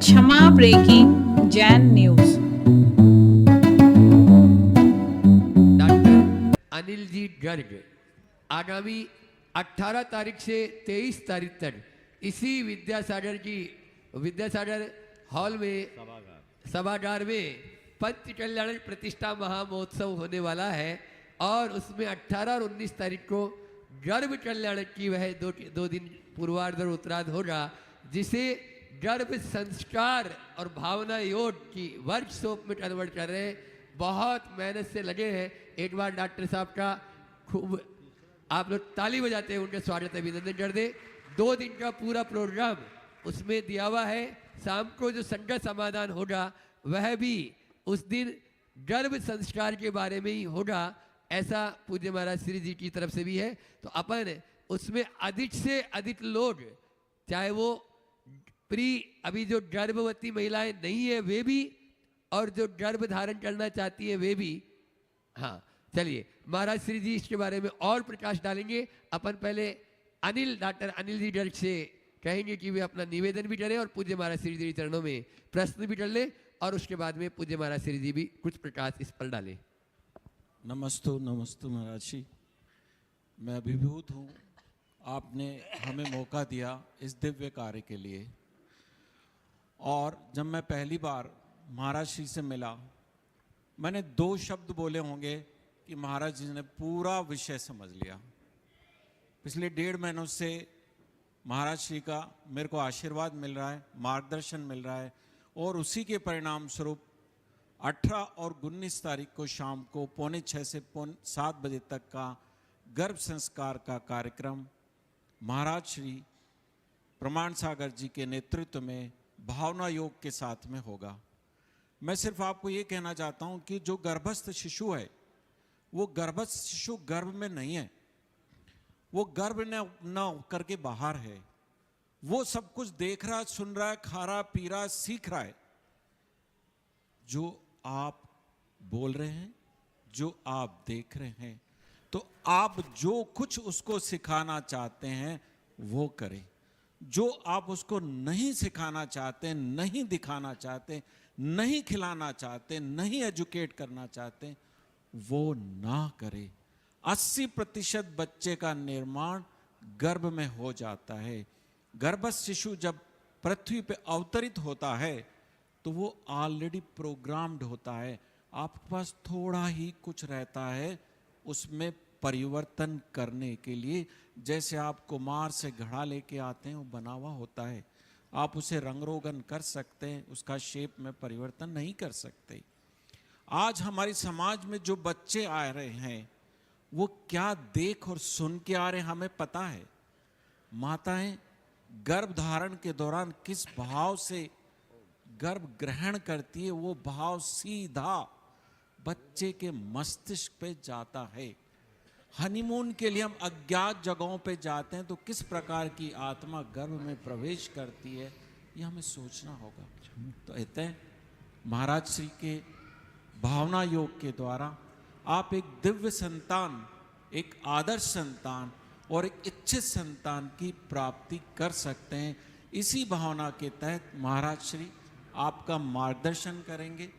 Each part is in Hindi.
क्षमा breaking Jain news. Doctor Anil ji Garg आगामी 18 तारीख से 23 तारीख तक इसी विद्यासागर हॉल में सभागार में पंच कल्याण प्रतिष्ठा महामहोत्सव होने वाला है और उसमें 18 और 19 तारीख को गर्भ कल्याण की वह दो दिन पूर्वार्ध और उत्तरार्ध होगा, जिसे गर्भ संस्कार और भावना योग की वर्कशॉप में कन्वर्ट कर रहे हैं। बहुत मेहनत से लगे हैं। एक बार डॉक्टर साहब का खूब आप लोग ताली बजाते हैं, उनका स्वागत अभिनंदन कर दे। 2 दिन का पूरा प्रोग्राम उसमें दिया हुआ है। शाम को जो संकट समाधान होगा वह भी उस दिन गर्भ संस्कार के बारे में ही होगा, ऐसा पूज्य महाराज श्री जी की तरफ से भी है। तो अपन उसमें अधिक से अधिक लोग, चाहे वो अभी जो गर्भवती महिलाएं नहीं है वे भी, और जो गर्भ धारण करना चाहती है वे भी। हाँ चलिए, महाराज श्री जी इसके बारे में और प्रकाश डालेंगे। अपन पहले डॉक्टर अनिल जी गर्ग से कहेंगे कि वे अपना निवेदन भी करें और पूज्य महाराज श्री जी चरणों में प्रश्न भी कर ले, और उसके बाद में पूज्य महाराज श्री जी भी कुछ प्रकाश इस पर डालें। नमस्तु महाराज जी, मैं अभिभूत हूँ। आपने हमें मौका दिया इस दिव्य कार्य के लिए। और जब मैं पहली बार महाराज श्री से मिला, मैंने 2 शब्द बोले होंगे कि महाराज जी ने पूरा विषय समझ लिया। पिछले 1.5 महीनों से महाराज श्री का मेरे को आशीर्वाद मिल रहा है, मार्गदर्शन मिल रहा है, और उसी के परिणाम स्वरूप 18 और 19 तारीख को शाम को 5:45 से 7 बजे तक का गर्भ संस्कार का कार्यक्रम महाराज श्री प्रमाण सागर जी के नेतृत्व में भावना योग के साथ में होगा। मैं सिर्फ आपको ये कहना चाहता हूँ कि जो गर्भस्थ शिशु है, वो गर्भस्थ शिशु गर्भ में नहीं है, वो गर्भ न करके बाहर है। वो सब कुछ देख रहा, सुन रहा, खा रहा, पी रहा, सीख रहा है। जो आप बोल रहे हैं, जो आप देख रहे हैं, तो आप जो कुछ उसको सिखाना चाहते हैं वो करें। जो आप उसको नहीं सिखाना चाहते, नहीं दिखाना चाहते, नहीं खिलाना चाहते, नहीं एजुकेट करना चाहते, वो ना करें। 80% बच्चे का निर्माण गर्भ में हो जाता है। गर्भस्थ शिशु जब पृथ्वी पे अवतरित होता है तो वो ऑलरेडी प्रोग्राम्ड होता है। आपके पास थोड़ा ही कुछ रहता है उसमें परिवर्तन करने के लिए। जैसे आप कुम्हार से घड़ा लेके आते हैं, वो बना हुआ होता है, आप उसे रंग रोगन कर सकते हैं, उसका शेप में परिवर्तन नहीं कर सकते। आज हमारी समाज में जो बच्चे आ रहे हैं वो क्या देख और सुन के आ रहे हैं हमें पता है। माताएं गर्भ धारण के दौरान किस भाव से गर्भ ग्रहण करती है, वो भाव सीधा बच्चे के मस्तिष्क पे जाता है। हनीमून के लिए हम अज्ञात जगहों पे जाते हैं तो किस प्रकार की आत्मा गर्भ में प्रवेश करती है, ये हमें सोचना होगा। तो अतः महाराज श्री के भावना योग के द्वारा आप एक दिव्य संतान, एक आदर्श संतान और एक इच्छित संतान की प्राप्ति कर सकते हैं। इसी भावना के तहत महाराज श्री आपका मार्गदर्शन करेंगे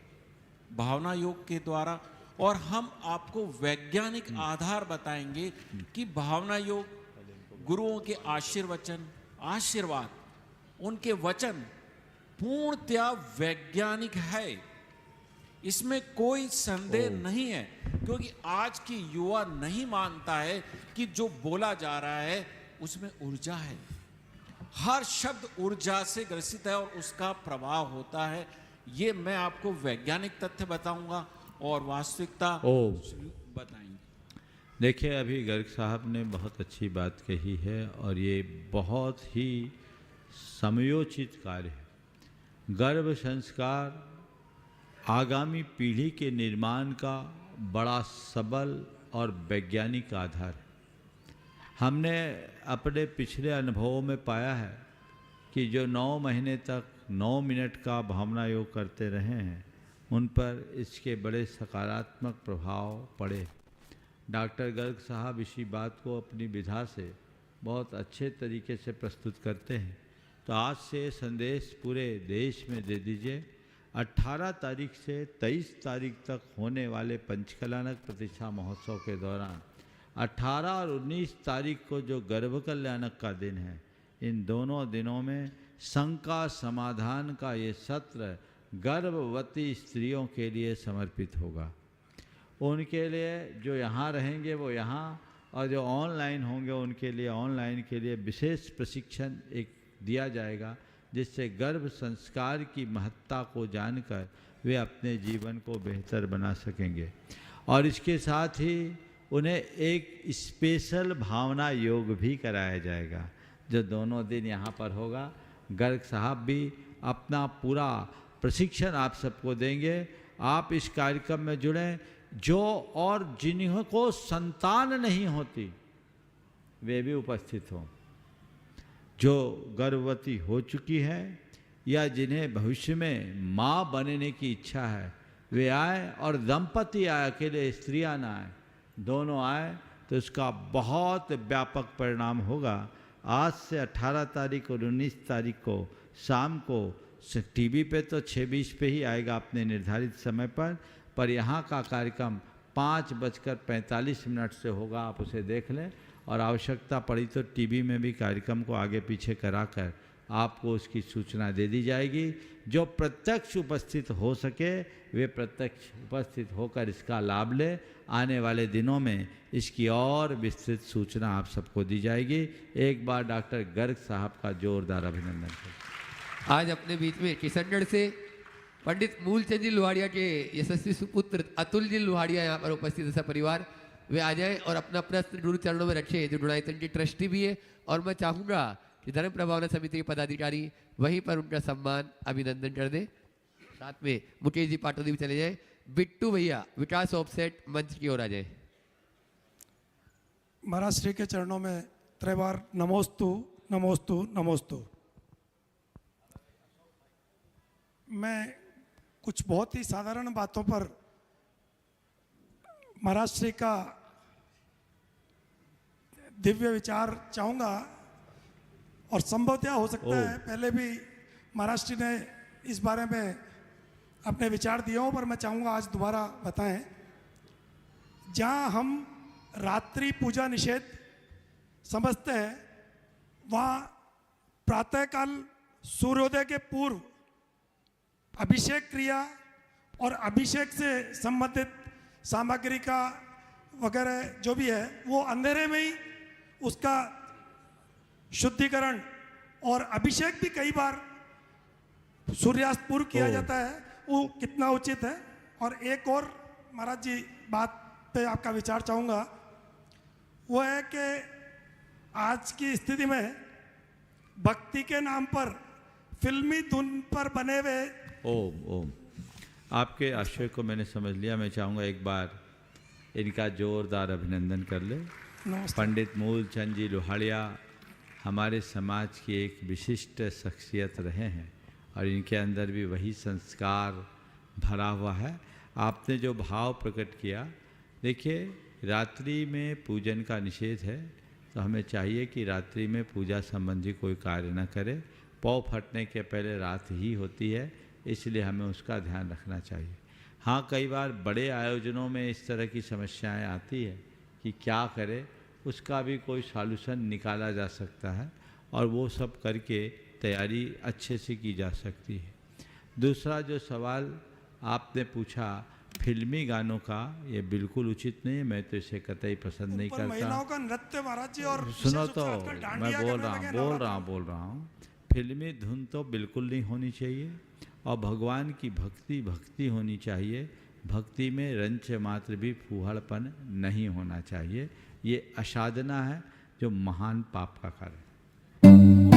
भावना योग के द्वारा, और हम आपको वैज्ञानिक आधार बताएंगे कि भावना योग गुरुओं के आशीर्वाद, उनके वचन पूर्णतया वैज्ञानिक है। इसमें कोई संदेह नहीं है, क्योंकि आज की युवा नहीं मानता है कि जो बोला जा रहा है उसमें ऊर्जा है। हर शब्द ऊर्जा से ग्रसित है और उसका प्रभाव होता है। ये मैं आपको वैज्ञानिक तथ्य बताऊंगा और वास्तविकता बताएंगे। देखिए, अभी गर्ग साहब ने बहुत अच्छी बात कही है और ये बहुत ही समयोचित कार्य है। गर्भ संस्कार आगामी पीढ़ी के निर्माण का बड़ा सबल और वैज्ञानिक आधार है। हमने अपने पिछले अनुभवों में पाया है कि जो 9 महीने तक 9 मिनट का भावना योग करते रहे हैं, उन पर इसके बड़े सकारात्मक प्रभाव पड़े। डॉक्टर गर्ग साहब इसी बात को अपनी विधा से बहुत अच्छे तरीके से प्रस्तुत करते हैं तो आज से संदेश पूरे देश में दे दीजिए। 18 तारीख से 23 तारीख तक होने वाले पंचकल्याणक प्रतिष्ठा महोत्सव के दौरान 18 और 19 तारीख को जो गर्भ कल्याणक का दिन है, इन दोनों दिनों में शंका समाधान का ये सत्र गर्भवती स्त्रियों के लिए समर्पित होगा। उनके लिए जो यहाँ रहेंगे वो यहाँ, और जो ऑनलाइन होंगे उनके लिए ऑनलाइन के लिए विशेष प्रशिक्षण एक दिया जाएगा, जिससे गर्भ संस्कार की महत्ता को जानकर वे अपने जीवन को बेहतर बना सकेंगे। और इसके साथ ही उन्हें एक स्पेशल भावना योग भी कराया जाएगा, जो दोनों दिन यहाँ पर होगा। गर्ग साहब भी अपना पूरा प्रशिक्षण आप सबको देंगे। आप इस कार्यक्रम में जुड़ें। जो और जिन्हों को संतान नहीं होती वे भी उपस्थित हों। जो गर्भवती हो चुकी है या जिन्हें भविष्य में माँ बनने की इच्छा है वे आए, और दंपति आए, अकेले स्त्रियां ना आए, दोनों आए, तो इसका बहुत व्यापक परिणाम होगा। आज से 18 तारीख और 19 तारीख को शाम को टीवी पे तो 6:20 पे ही आएगा अपने निर्धारित समय पर यहाँ का कार्यक्रम 5:45 से होगा। आप उसे देख लें, और आवश्यकता पड़ी तो टीवी में भी कार्यक्रम को आगे पीछे कराकर आपको उसकी सूचना दे दी जाएगी। जो प्रत्यक्ष उपस्थित हो सके वे प्रत्यक्ष उपस्थित होकर इसका लाभ ले। आने वाले दिनों में इसकी और विस्तृत सूचना आप सबको दी जाएगी। एक बार डॉक्टर गर्ग साहब का जोरदार अभिनंदन करें। आज अपने बीच में किशनगढ़ से पंडित मूलचंद जी लोहाड़िया के यशस्वी सुपुत्र अतुल जी लोहाड़िया यहाँ पर उपस्थित है। सब परिवार वे आ जाएं और अपना प्रश्न गुरु चरणों में रखें, जो डुड़ाईतन की ट्रस्टी भी है। और मैं चाहूँगा कि धर्म प्रभावना समिति के पदाधिकारी वहीं पर उनका सम्मान अभिनंदन कर दें। साथ में मुकेश जी पाटोदी भी चले जाएं। बिट्टू भैया विकास ऑफसेट मंच की ओर आ जाए। महाराज श्री के चरणों में त्रैबार नमोस्तु नमोस्तु नमोस्तु। मैं कुछ बहुत ही साधारण बातों पर महाराज श्री का दिव्य विचार चाहूँगा, और संभवतः हो सकता है पहले भी महाराज जी ने इस बारे में अपने विचार दिए हों, पर मैं चाहूँगा आज दोबारा बताएं। जहाँ हम रात्रि पूजा निषेध समझते हैं, वहाँ प्रातःकाल सूर्योदय के पूर्व अभिषेक क्रिया और अभिषेक से संबंधित सामग्री का वगैरह जो भी है वो अंधेरे में ही उसका शुद्धिकरण, और अभिषेक भी कई बार सूर्यास्त पूर्व किया जाता है, वो कितना उचित है। और एक और महाराज जी बात पे आपका विचार चाहूँगा, वो है कि आज की स्थिति में भक्ति के नाम पर फिल्मी धुन पर बने हुए ओम आपके आशय को मैंने समझ लिया। मैं चाहूँगा एक बार इनका जोरदार अभिनंदन कर ले। पंडित मूलचंद जी लोहाड़िया हमारे समाज की एक विशिष्ट शख्सियत रहे हैं, और इनके अंदर भी वही संस्कार भरा हुआ है। आपने जो भाव प्रकट किया, देखिए रात्रि में पूजन का निषेध है, तो हमें चाहिए कि रात्रि में पूजा संबंधी कोई कार्य न करें। पौ फटने के पहले रात ही होती है, इसलिए हमें उसका ध्यान रखना चाहिए। हाँ, कई बार बड़े आयोजनों में इस तरह की समस्याएं आती है कि क्या करें, उसका भी कोई सॉल्यूशन निकाला जा सकता है, और वो सब करके तैयारी अच्छे से की जा सकती है। दूसरा जो सवाल आपने पूछा फिल्मी गानों का, ये बिल्कुल उचित नहीं है। मैं तो इसे कतई पसंद नहीं करता। महिलाओं का नृत्य महाराज जी, और सुनो तो, मैं बोल रहा हूँ फिल्मी धुन तो बिल्कुल नहीं होनी चाहिए, और भगवान की भक्ति होनी चाहिए। भक्ति में रंच मात्र भी फूहड़पन नहीं होना चाहिए। ये असाधना है जो महान पाप का कारण है।